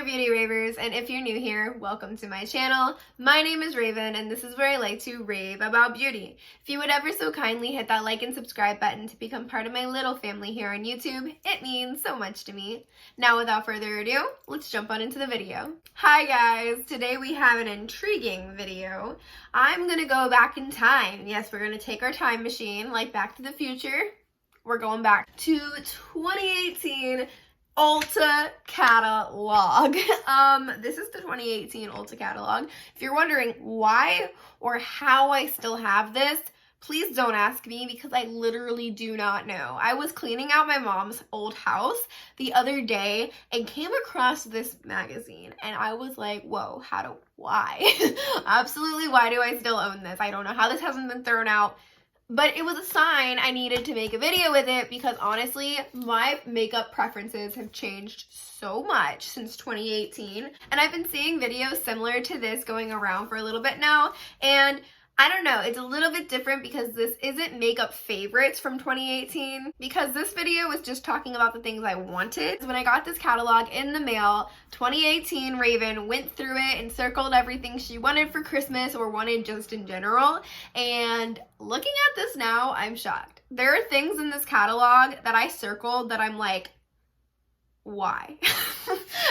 beauty ravers, and if you're new here, welcome to my channel. My name is Raven, and this is where I like to rave about beauty. If you would ever so kindly hit that like and subscribe button to become part of my little family here on YouTube, it means so much to me. Now without further ado, let's jump on into the video. Hi guys, today we have an intriguing video. I'm gonna go back in time. Yes, we're gonna take our time machine, like Back to the Future. We're going back to 2018 Ulta catalog. This is the 2018 Ulta catalog. If you're wondering why or how I still have this, please don't ask me because I literally do not know. I was cleaning out my mom's old house the other day and came across this magazine and I was like, whoa, why? Absolutely, why do I still own this? I don't know how this hasn't been thrown out. But it was a sign I needed to make a video with it because honestly, my makeup preferences have changed so much since 2018. And I've been seeing videos similar to this going around for a little bit now. And I don't know, it's a little bit different because this isn't makeup favorites from 2018 because this video was just talking about the things I wanted. When I got this catalog in the mail, 2018 Raven went through it and circled everything she wanted for Christmas or wanted just in general. And looking at this now, I'm shocked. There are things in this catalog that I circled that I'm like, why?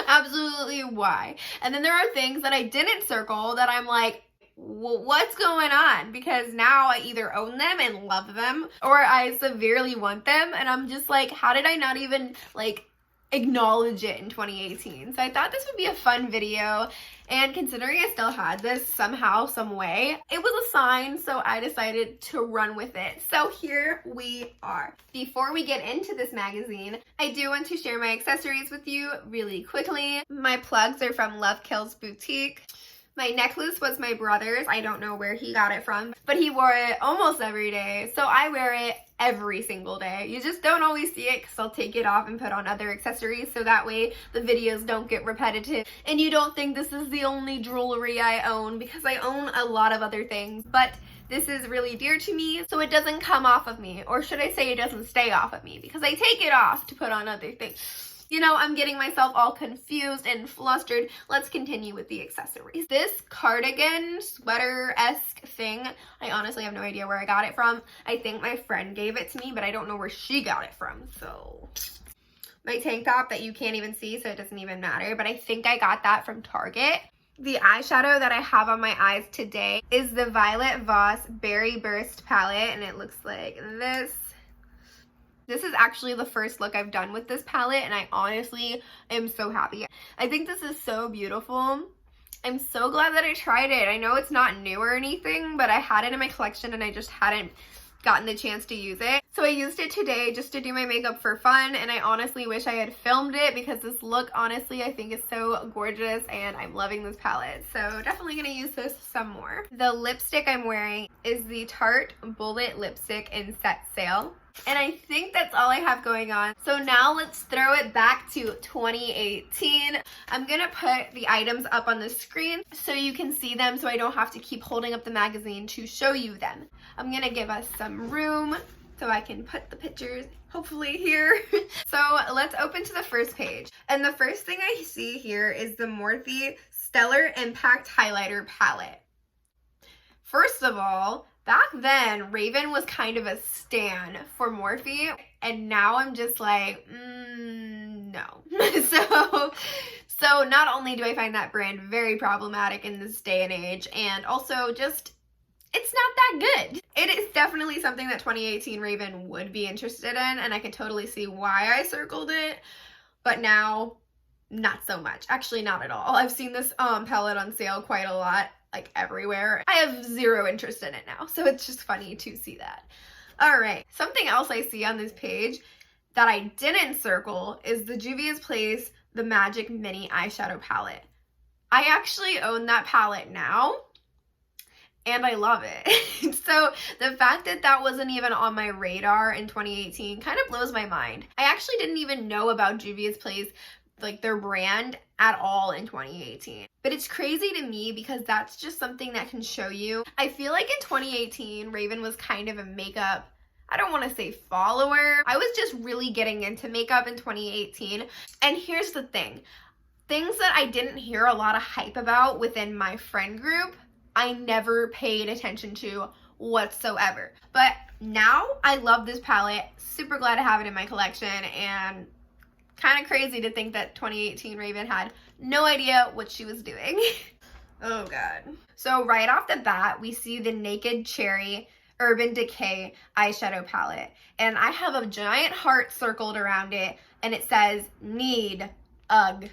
Absolutely why? And then there are things that I didn't circle that I'm like, what's going on? Because now I either own them and love them or I severely want them and I'm just like, how did I not even like acknowledge it in 2018? So I thought this would be a fun video, and considering I still had this somehow, some way, it was a sign, so I decided to run with it. So here we are. Before we get into this magazine, I do want to share my accessories with you really quickly. My plugs are from Love Kills Boutique. My necklace was my brother's. I don't know where he got it from, but he wore it almost every day. So I wear it every single day. You just don't always see it because I'll take it off and put on other accessories so that way the videos don't get repetitive and you don't think this is the only jewelry I own, because I own a lot of other things, but this is really dear to me, so it doesn't come off of me, or should I say it doesn't stay off of me because I take it off to put on other things. You know, I'm getting myself all confused and flustered. Let's continue with the accessories. This cardigan sweater-esque thing, I honestly have no idea where I got it from. I think my friend gave it to me, but I don't know where she got it from. So my tank top that you can't even see, so it doesn't even matter, but I think I got that from Target. The eyeshadow that I have on my eyes today is the Violet Voss Berry Burst palette, and it looks like this. This is actually the first look I've done with this palette, and I honestly am so happy. I think this is so beautiful. I'm so glad that I tried it. I know it's not new or anything, but I had it in my collection and I just hadn't gotten the chance to use it. So I used it today just to do my makeup for fun, and I honestly wish I had filmed it because this look, honestly, I think is so gorgeous and I'm loving this palette. So definitely gonna use this some more. The lipstick I'm wearing is the Tarte Bullet Lipstick in Set Sail. And I think that's all I have going on. So now let's throw it back to 2018. I'm gonna put the items up on the screen so you can see them so I don't have to keep holding up the magazine to show you them. I'm gonna give us some room so I can put the pictures hopefully here. So let's open to the first page. And the first thing I see here is the Morphe Stellar Impact Highlighter Palette. First of all, back then, Raven was kind of a stan for Morphe, and now I'm just like, no. So not only do I find that brand very problematic in this day and age, and also just, it's not that good. It is definitely something that 2018 Raven would be interested in, and I can totally see why I circled it, but now, not so much. Actually, not at all. I've seen this palette on sale quite a lot, like everywhere. I have zero interest in it now, so it's just funny to see that. All right, something else I see on this page that I didn't circle is the Juvia's Place The Magic Mini Eyeshadow Palette. I actually own that palette now, and I love it. So the fact that that wasn't even on my radar in 2018 kind of blows my mind. I actually didn't even know about Juvia's Place, like their brand, at all in 2018. But it's crazy to me because that's just something that can show you. I feel like in 2018, Raven was kind of a makeup, I don't want to say follower. I was just really getting into makeup in 2018. And here's the thing. things that I didn't hear a lot of hype about within my friend group, I never paid attention to whatsoever. But now I love this palette, super glad to have it in my collection, and kind of crazy to think that 2018 Raven had no idea what she was doing. Oh god. So right off the bat, we see the Naked Cherry Urban Decay eyeshadow palette, and I have a giant heart circled around it, and it says need UGG.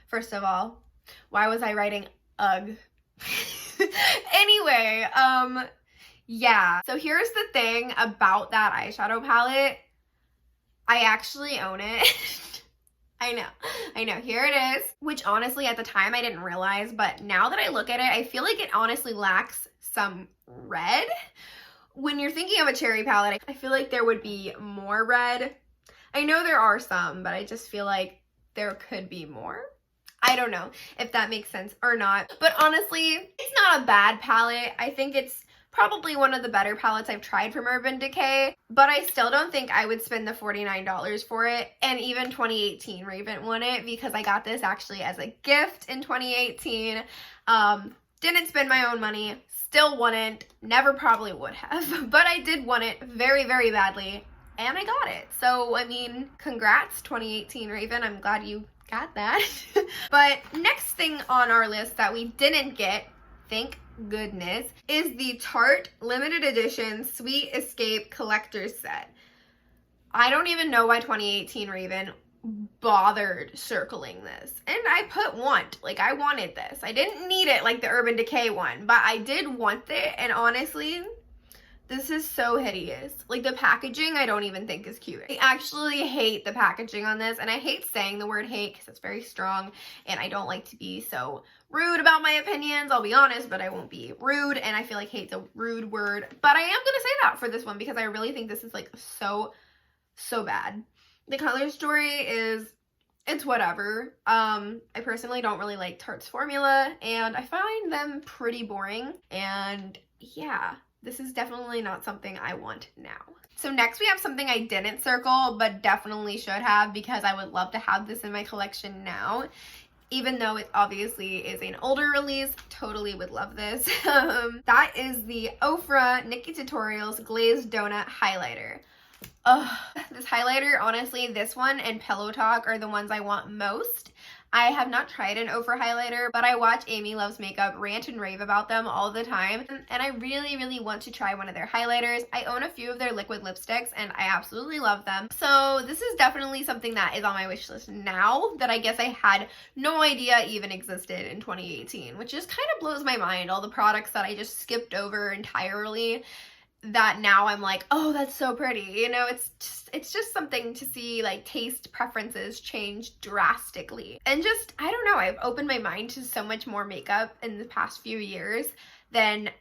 First of all, why was I writing UGG? Anyway, yeah. So here's the thing about that eyeshadow palette. I actually own it. I know, here it is, which honestly at the time I didn't realize, but now that I look at it, I feel like it honestly lacks some red. When you're thinking of a cherry palette, I feel like there would be more red. I know there are some, but I just feel like there could be more. I don't know if that makes sense or not, but honestly, it's not a bad palette. I think it's probably one of the better palettes I've tried from Urban Decay, but I still don't think I would spend the $49 for it, and even 2018 Raven won it because I got this actually as a gift in 2018. Didn't spend my own money, still wouldn't, never probably would have, but I did want it very, very badly, and I got it. So, I mean, congrats 2018 Raven, I'm glad you got that. But next thing on our list that we didn't get, thank goodness, is the Tarte limited edition Sweet Escape collector's set. I don't even know why 2018 Raven bothered circling this, and I put want, like I wanted this. I didn't need it like the Urban Decay one, but I did want it, and honestly, this is so hideous. Like the packaging I don't even think is cute. I actually hate the packaging on this, and I hate saying the word hate because it's very strong, and I don't like to be so rude about my opinions. I'll be honest, but I won't be rude, and I feel like hate's a rude word, but I am gonna say that for this one because I really think this is like so bad. The color story is, it's whatever. I personally don't really like Tarte's formula, and I find them pretty boring, and yeah, this is definitely not something I want now. So next we have something I didn't circle, but definitely should have because I would love to have this in my collection now. Even though it obviously is an older release, totally would love this. That is the Ofra Nikkie Tutorials Glazed Donut Highlighter. Ugh, this highlighter, honestly, this one and Pillow Talk are the ones I want most. I have not tried an Ofra highlighter, but I watch Amy Loves Makeup rant and rave about them all the time, and I really, really want to try one of their highlighters. I own a few of their liquid lipsticks, and I absolutely love them. So this is definitely something that is on my wish list now that I guess I had no idea even existed in 2018, which just kind of blows my mind, all the products that I just skipped over entirely, that now I'm like, oh, that's so pretty. You know, it's just something to see like taste preferences change drastically. And just, I don't know, I've opened my mind to so much more makeup in the past few years than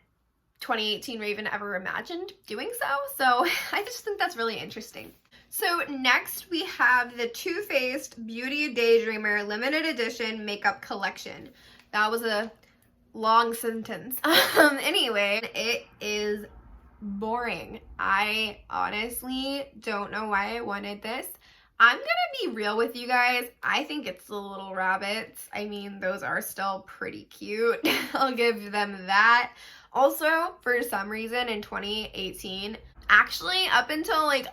2018 Raven ever imagined doing so. So I just think that's really interesting. So next we have the Too Faced Beauty Daydreamer Limited Edition Makeup Collection. That was a long sentence. Anyway, it is boring. I honestly don't know why I wanted this. I'm gonna be real with you guys. I think it's the little rabbits. I mean, those are still pretty cute. I'll give them that. Also, for some reason in 2018, actually up until like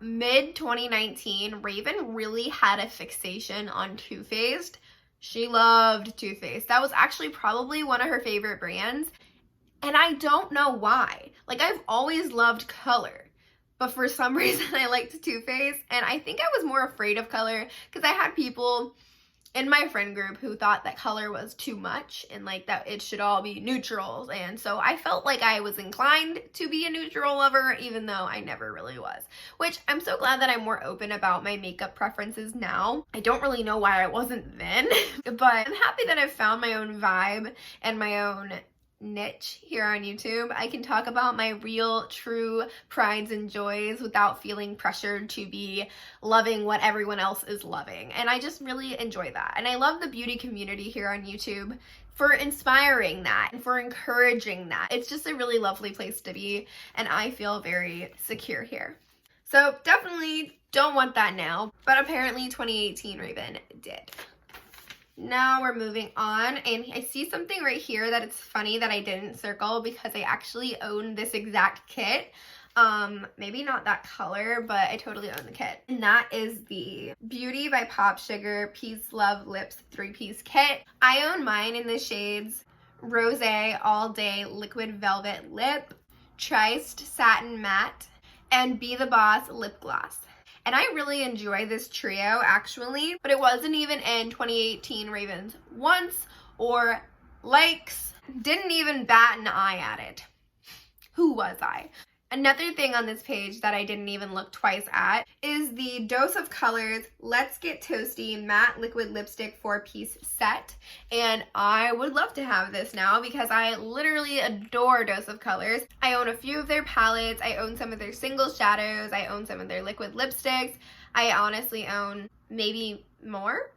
mid 2019, Raven really had a fixation on Too Faced. She loved Too Faced. That was actually probably one of her favorite brands. And I don't know why. Like, I've always loved color, but for some reason I liked Too Faced, and I think I was more afraid of color because I had people in my friend group who thought that color was too much and like that it should all be neutrals, and so I felt like I was inclined to be a neutral lover even though I never really was, which I'm so glad that I'm more open about my makeup preferences now. I don't really know why I wasn't then, but I'm happy that I've found my own vibe and my own niche here on YouTube. I can talk about my real, true prides and joys without feeling pressured to be loving what everyone else is loving. And I just really enjoy that. And I love the beauty community here on YouTube for inspiring that and for encouraging that. It's just a really lovely place to be, and I feel very secure here. So definitely don't want that now, but apparently 2018 Raven did. Now we're moving on, and I see something right here that it's funny that I didn't circle because I actually own this exact kit. Maybe not that color, but I totally own the kit. And that is the Beauty by Pop Sugar Peace Love Lips 3-piece kit. I own mine in the shades Rosé All Day Liquid Velvet Lip, Triced Satin Matte, and Be the Boss Lip Gloss. And I really enjoy this trio actually, but it wasn't even in 2018 Ravens once or likes, didn't even bat an eye at it. Who was I? Another thing on this page that I didn't even look twice at is the Dose of Colors Let's Get Toasty Matte Liquid Lipstick 4-piece set. And I would love to have this now because I literally adore Dose of Colors. I own a few of their palettes. I own some of their single shadows. I own some of their liquid lipsticks. I honestly own maybe more.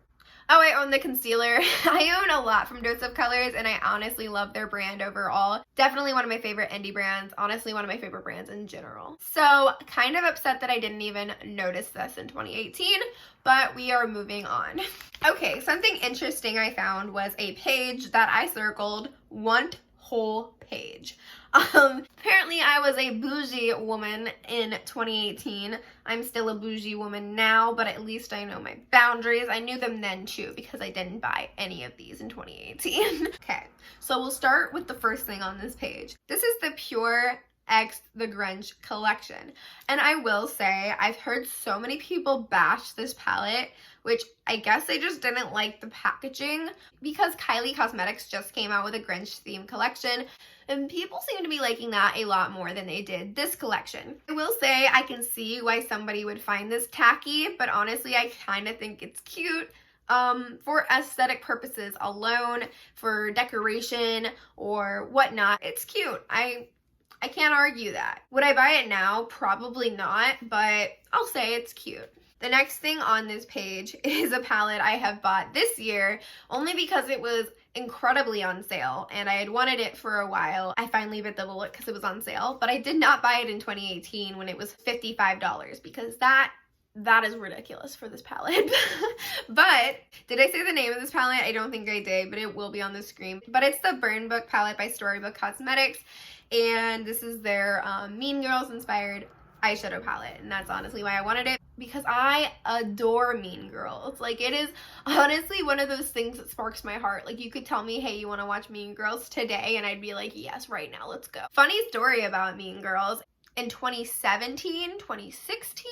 Oh, I own the concealer. I own a lot from Dose of Colors, and I honestly love their brand overall. Definitely one of my favorite indie brands. Honestly, one of my favorite brands in general. So, kind of upset that I didn't even notice this in 2018, but we are moving on. Okay, something interesting I found was a page that I circled, one whole page. Apparently I was a bougie woman in 2018. I'm still a bougie woman now, but at least I know my boundaries. I knew them then too because I didn't buy any of these in 2018. Okay, so we'll start with the first thing on this page. This is the Pure X The Grunge collection. And I will say, I've heard so many people bash this palette, which I guess they just didn't like the packaging because Kylie Cosmetics just came out with a Grunge theme collection. And people seem to be liking that a lot more than they did this collection. I will say I can see why somebody would find this tacky, but honestly I kind of think it's cute. For aesthetic purposes alone, for decoration or whatnot, it's cute. I can't argue that. Would I buy it now? Probably not, but I'll say it's cute. The next thing on this page is a palette I have bought this year only because it was incredibly on sale and I had wanted it for a while. I finally bit the bullet because it was on sale, but I did not buy it in 2018 when it was $55 because that is ridiculous for this palette. But did I say the name of this palette? I don't think I did, but it will be on the screen. But it's the Burn Book palette by Storybook Cosmetics, and this is their Mean Girls inspired eyeshadow palette, and that's honestly why I wanted it, because I adore Mean Girls. Like, it is honestly one of those things that sparks my heart. Like, you could tell me, hey, you want to watch Mean Girls today, and I'd be like, yes, right now, let's go. Funny story about Mean Girls, in 2017, 2016,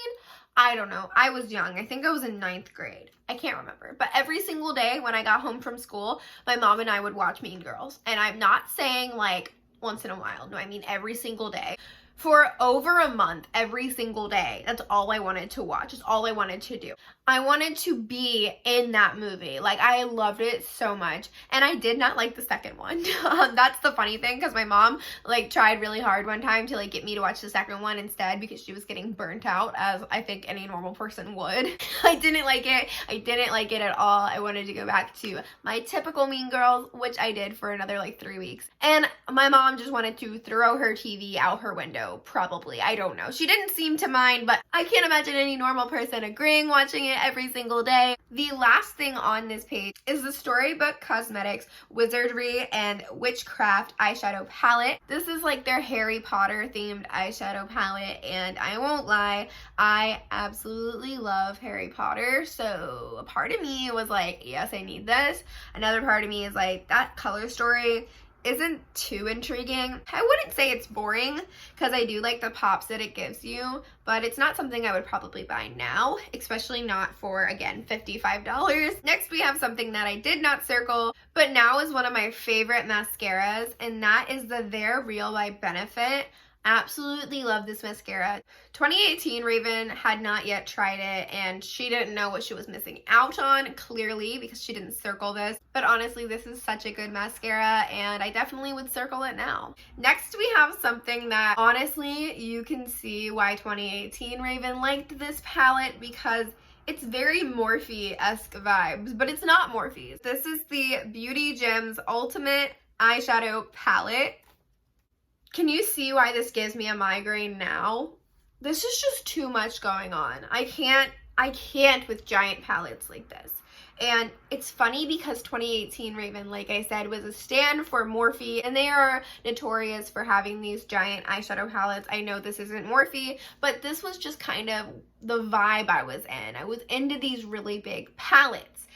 I don't know, I was young. I think I was in 9th grade. I can't remember. But every single day when I got home from school, my mom and I would watch Mean Girls. And I'm not saying like once in a while. No, I mean every single day. For over a month, every single day. That's all I wanted to watch. It's all I wanted to do. I wanted to be in that movie. Like, I loved it so much. And I did not like the second one. That's the funny thing, because my mom, like, tried really hard one time to, like, get me to watch the second one instead because she was getting burnt out, as I think any normal person would. I didn't like it. I didn't like it at all. I wanted to go back to my typical Mean Girls, which I did for another, like, 3 weeks. And my mom just wanted to throw her TV out her window, probably. I don't know. She didn't seem to mind, but I can't imagine any normal person agreeing watching it every single day. The last thing on this page is the Storybook Cosmetics Wizardry and Witchcraft eyeshadow palette. This is like their Harry Potter themed eyeshadow palette, and I won't lie, I absolutely love Harry Potter, so a part of me was like, yes, I need this. Another part of me is like, that color story isn't too intriguing. I wouldn't say it's boring because I do like the pops that it gives you, but it's not something I would probably buy now, especially not for, again, $55. Next, we have something that I did not circle, but now is one of my favorite mascaras, and that is the They're Real by Benefit. Absolutely love this mascara. 2018 Raven had not yet tried it, and she didn't know what she was missing out on, clearly, because she didn't circle this. But honestly, this is such a good mascara, and I definitely would circle it now. Next, we have something that, honestly, you can see why 2018 Raven liked this palette, because it's very Morphe-esque vibes, but it's not Morphe. This is the Beauty Gems Ultimate Eyeshadow Palette. Can you see why this gives me a migraine now? This is just too much going on. I can't with giant palettes like this. And it's funny because 2018 Raven, like I said, was a stand for Morphe, and they are notorious for having these giant eyeshadow palettes. I know this isn't Morphe, but this was just kind of the vibe I was in. I was into these really big palettes.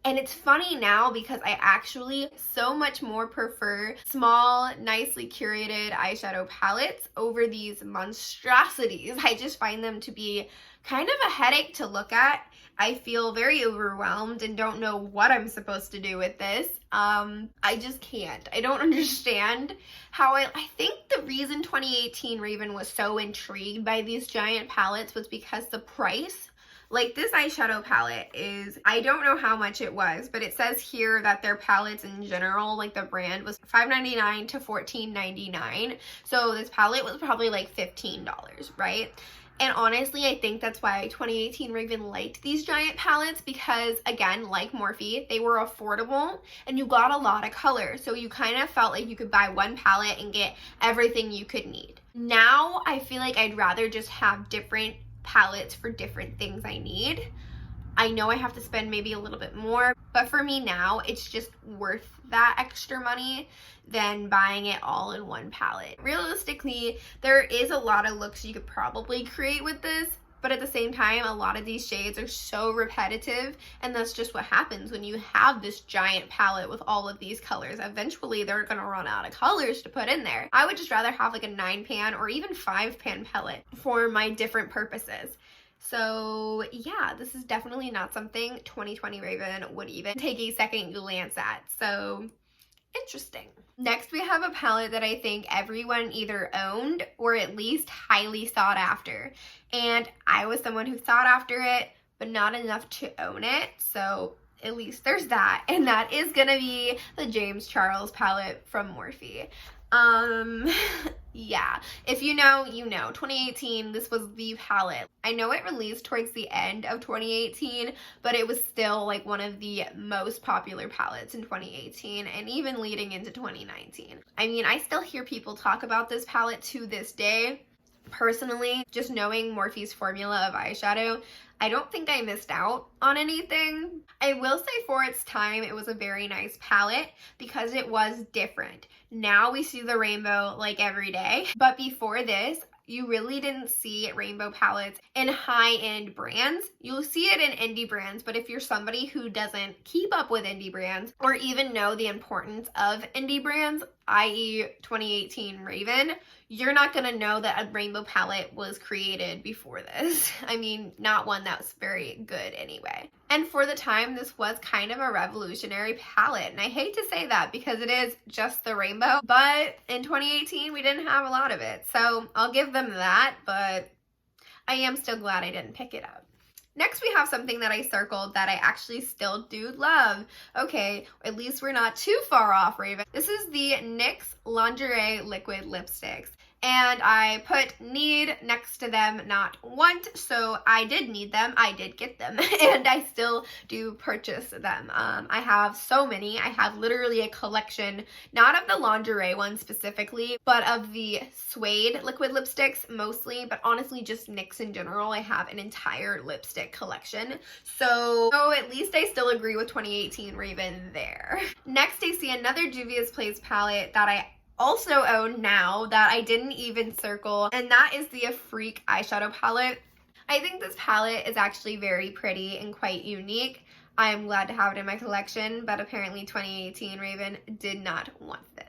And it's funny now because I actually so much more prefer small, nicely curated eyeshadow palettes over these monstrosities. I just find them to be kind of a headache to look at. I feel very overwhelmed and don't know what I'm supposed to do with this. I just can't. I don't understand how I think the reason 2018 Raven was so intrigued by these giant palettes was because the price. Like this eyeshadow palette is, I don't know how much it was, but it says here that their palettes in general, like the brand, was $5.99 to $14.99. So this palette was probably like $15, right? And honestly, I think that's why 2018 Raven liked these giant palettes because, again, like Morphe, they were affordable and you got a lot of color. So you kind of felt like you could buy one palette and get everything you could need. Now, I feel like I'd rather just have different palettes for different things I need. I know I have to spend maybe a little bit more, but for me now, it's just worth that extra money than buying it all in one palette. Realistically, there is a lot of looks you could probably create with this, but at the same time, a lot of these shades are so repetitive, and that's just what happens when you have this giant palette with all of these colors. Eventually, they're gonna run out of colors to put in there. I would just rather have like a 9-pan or even 5-pan palette for my different purposes. So yeah, this is definitely not something 2020 Raven would even take a second glance at. So interesting. Next, we have a palette that I think everyone either owned or at least highly sought after. And I was someone who sought after it, but not enough to own it. So at least there's that. And that is gonna be the James Charles palette from Morphe. Yeah, if you know, you know. 2018, this was the palette. I know it released towards the end of 2018, but it was still like one of the most popular palettes in 2018 and even leading into 2019. I mean, I still hear people talk about this palette to this day. Personally, just knowing Morphe's formula of eyeshadow, I don't think I missed out on anything. I will say for its time, it was a very nice palette because it was different. Now we see the rainbow like every day, but before this, you really didn't see rainbow palettes in high-end brands. You'll see it in indie brands, but if you're somebody who doesn't keep up with indie brands or even know the importance of indie brands, i.e. 2018 Raven, you're not gonna know that a rainbow palette was created before this. I mean, not one that was very good anyway. And for the time, this was kind of a revolutionary palette. And I hate to say that because it is just the rainbow, but in 2018, we didn't have a lot of it. So I'll give them that, but I am still glad I didn't pick it up. Next, we have something that I circled that I actually still do love. Okay, at least we're not too far off, Raven. This is the NYX Lingerie Liquid Lipsticks. And I put need next to them, not want, so I did need them, I did get them, and I still do purchase them. I have so many. I have literally a collection, not of the lingerie ones specifically, but of the suede liquid lipsticks mostly, but honestly just NYX in general. I have an entire lipstick collection, so at least I still agree with 2018 Raven there. Next, I see another Juvia's Place palette that I also own now that I didn't even circle, and that is the Freak eyeshadow palette. I think this palette is actually very pretty and quite unique. I am glad to have it in my collection, but apparently 2018 Raven did not want this.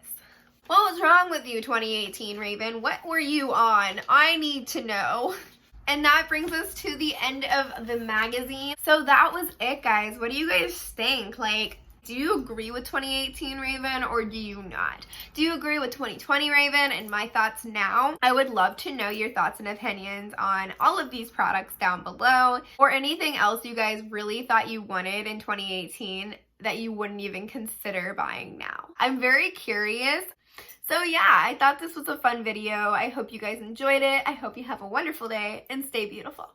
What was wrong with you, 2018 Raven? What were you on? I need to know. And that brings us to the end of the magazine. So that was it, guys. What do you guys think? Like, do you agree with 2018 Raven or do you not? Do you agree with 2020 Raven and my thoughts now? I would love to know your thoughts and opinions on all of these products down below, or anything else you guys really thought you wanted in 2018 that you wouldn't even consider buying now. I'm very curious. So yeah, I thought this was a fun video. I hope you guys enjoyed it. I hope you have a wonderful day and stay beautiful.